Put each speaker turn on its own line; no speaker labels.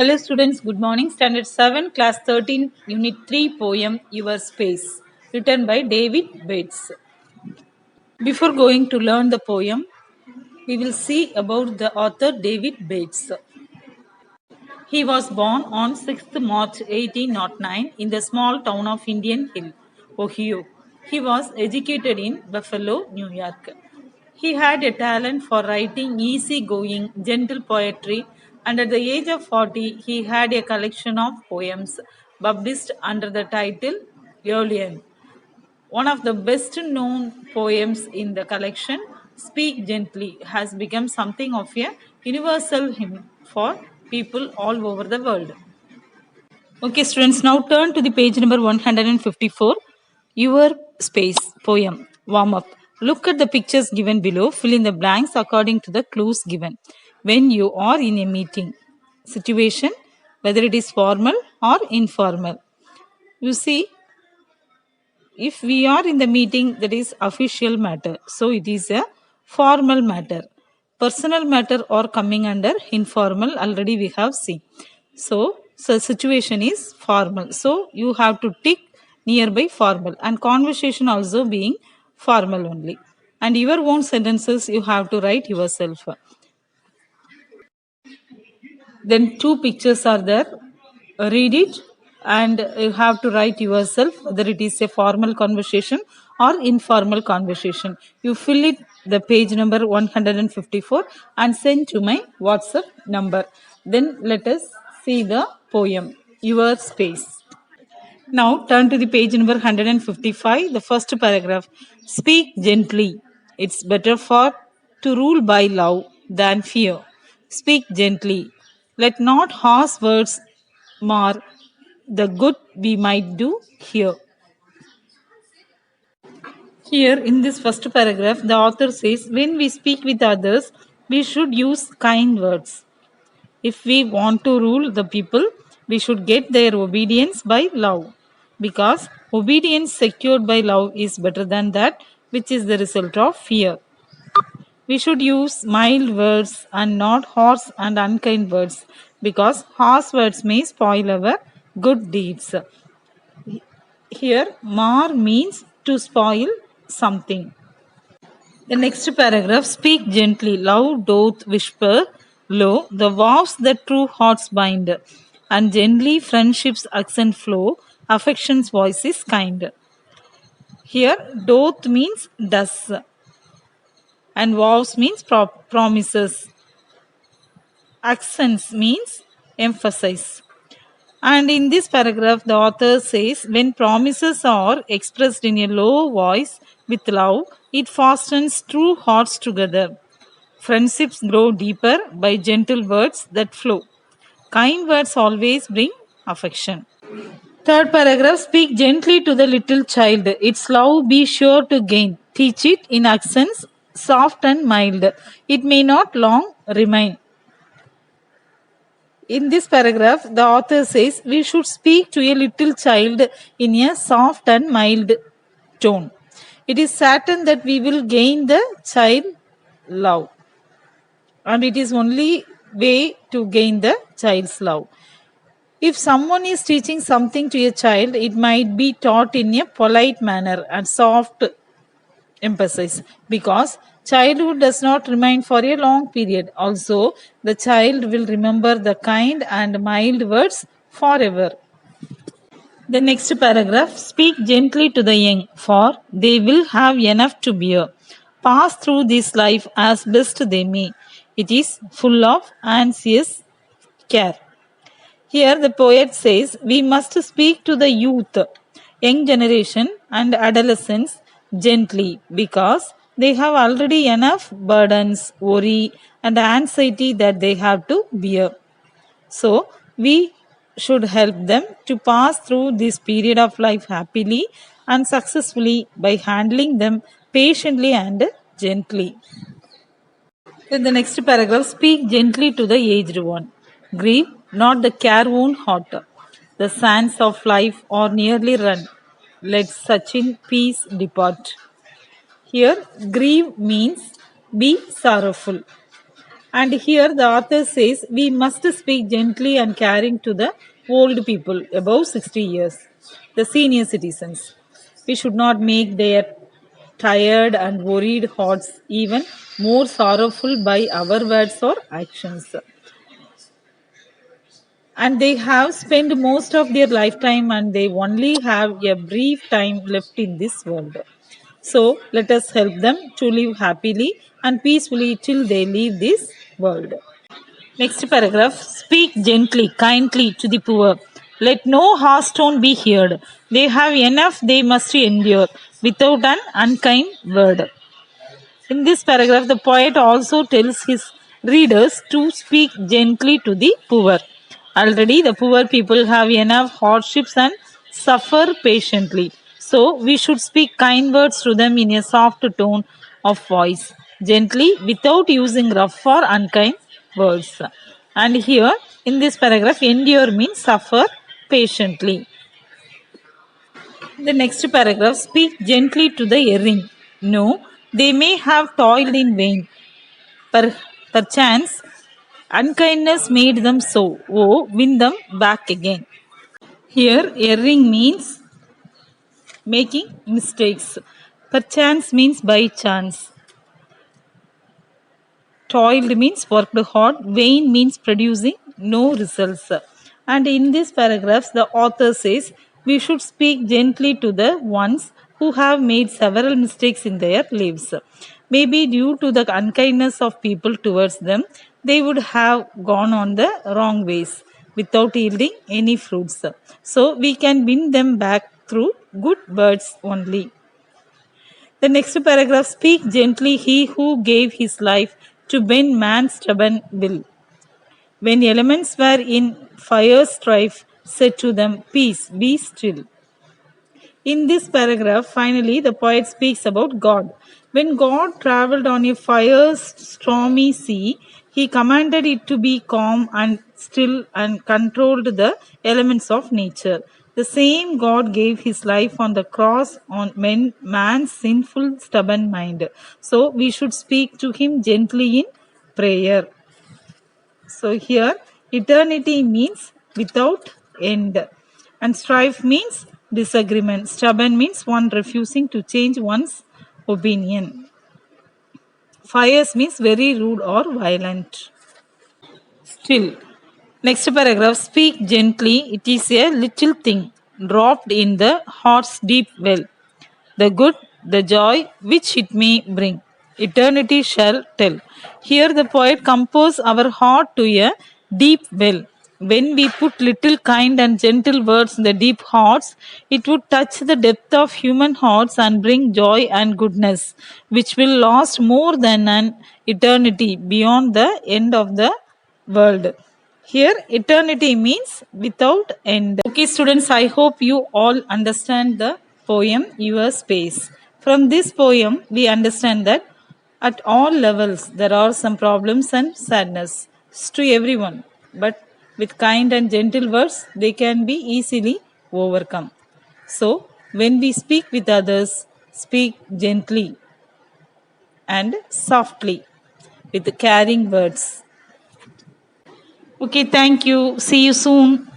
Hello students, good morning. Standard 7, Class 13, Unit 3 poem Your Space, written by David Bates. Before going to learn the poem, we will see about the author David Bates. He was born on 6th March 1809 in the small town of Indian Hill, Ohio. He was educated in Buffalo, New York. He had a talent for writing easy-going, gentle poetry, and at the age of 40, he had a collection of poems published under the title Eolian. One of the best known poems in the collection, Speak Gently, has become something of a universal hymn for people all over the world. Okay, students, now turn to the page number 154. Your Space poem. Warm up. Look at the pictures given below. Fill in the blanks according to the clues given. When you are in a meeting situation, whether it is formal or informal. You see, if we are in the meeting, that is official matter, so it is a formal matter. Personal matter or coming under informal, already we have seen. So situation is formal, so you have to tick nearby formal, and conversation also being formal only, and your own sentences you have to write yourself. Then two pictures are there. Read it and you have to write yourself whether it is a formal conversation or informal conversation. You fill it the page number 154 and send to my WhatsApp number. Then let us see the poem Your Space. Now turn to the page number 155, the first paragraph. Speak gently. It's better for to rule by love than fear. Speak gently. Let not harsh words mar the good we might do here. Here in this first paragraph, the author says when we speak with others, we should use kind words. If we want to rule the people, we should get their obedience by love, because obedience secured by love is better than that which is the result of fear. We should use mild words and not harsh and unkind words, because harsh words may spoil our good deeds. Here, mar means to spoil something. The next paragraph, speak gently, love doth whisper low, the vows that true hearts bind, and gently friendship's accent flow, affection's voice is kind. Here, doth means does, and vows means promises. Accents means emphasize. And in this paragraph, the author says when promises are expressed in a low voice with love, it fastens true hearts together. Friendships grow deeper by gentle words that flow. Kind words always bring affection. Third paragraph, speak gently to the little child. Its love be sure to gain. Teach it in accents soft and mild. It may not long remain. In this paragraph, the author says we should speak to a little child in a soft and mild tone. It is certain that we will gain the child love, and it is only way to gain the child's love. If someone is teaching something to a child, it might be taught in a polite manner and soft emphasis, because childhood does not remain for a long period. Also, the child will remember the kind and mild words forever. The next paragraph, speak gently to the young, for they will have enough to bear. Pass through this life as best they may. It is full of anxious care. Here the poet says we must speak to the youth, young generation and adolescents gently, because they have already enough burdens, worry and anxiety that they have to bear. So we should help them to pass through this period of life happily and successfully by handling them patiently and gently. In the next paragraph, speak gently to the aged one. Grieve not the careworn heart. The sands of life are nearly run. Let such in peace depart. Here, grieve means be sorrowful. And here the author says we must speak gently and caring to the old people above 60 years, the senior citizens. We should not make their tired and worried hearts even more sorrowful by our words or actions. And they have spent most of their lifetime and they only have a brief time left in this world. So let us help them to live happily and peacefully till they leave this world. Next paragraph. Speak gently, kindly to the poor. Let no harsh tone be heard. They have enough they must endure without an unkind word. In this paragraph, the poet also tells his readers to speak gently to the poor. Already, the poor people have enough hardships and suffer patiently. So, we should speak kind words to them in a soft tone of voice, gently, without using rough or unkind words. And here, in this paragraph, endure means suffer patiently. The next paragraph, speak gently to the erring. No, they may have toiled in vain. Perchance, unkindness made them so. Oh, win them back again. Here, erring means making mistakes. Perchance means by chance. Toiled means worked hard. Vain means producing no results. And in this paragraph, the author says we should speak gently to the ones who have made several mistakes in their lives. Maybe due to the unkindness of people towards them, they would have gone on the wrong ways without yielding any fruits. So we can win them back through good words only. The next paragraph, speak gently, he who gave his life to bend man's stubborn will. When elements were in fire strife, said to them, peace, be still. In this paragraph, finally, the poet speaks about God. When God traveled on a fire stormy sea, he commanded it to be calm and still and controlled the elements of nature. The same God gave his life on the cross on man's sinful, stubborn mind. So we should speak to him gently in prayer. So here, eternity means without end, and strife means disagreement. Stubborn means one refusing to change one's opinion. Fires means very rude or violent. Still, next paragraph, speak gently. It is a little thing dropped in the heart's deep well. The good, the joy which it may bring. Eternity shall tell. Here the poet compares our heart to a deep well. When we put little kind and gentle words in the deep hearts, it would touch the depth of human hearts and bring joy and goodness, which will last more than an eternity beyond the end of the world. Here, eternity means without end. Okay, students, I hope you all understand the poem Your Space. From this poem, we understand that at all levels there are some problems and sadness to everyone, but with kind and gentle words, they can be easily overcome. So, when we speak with others, speak gently and softly with caring words. Okay, thank you. See you soon.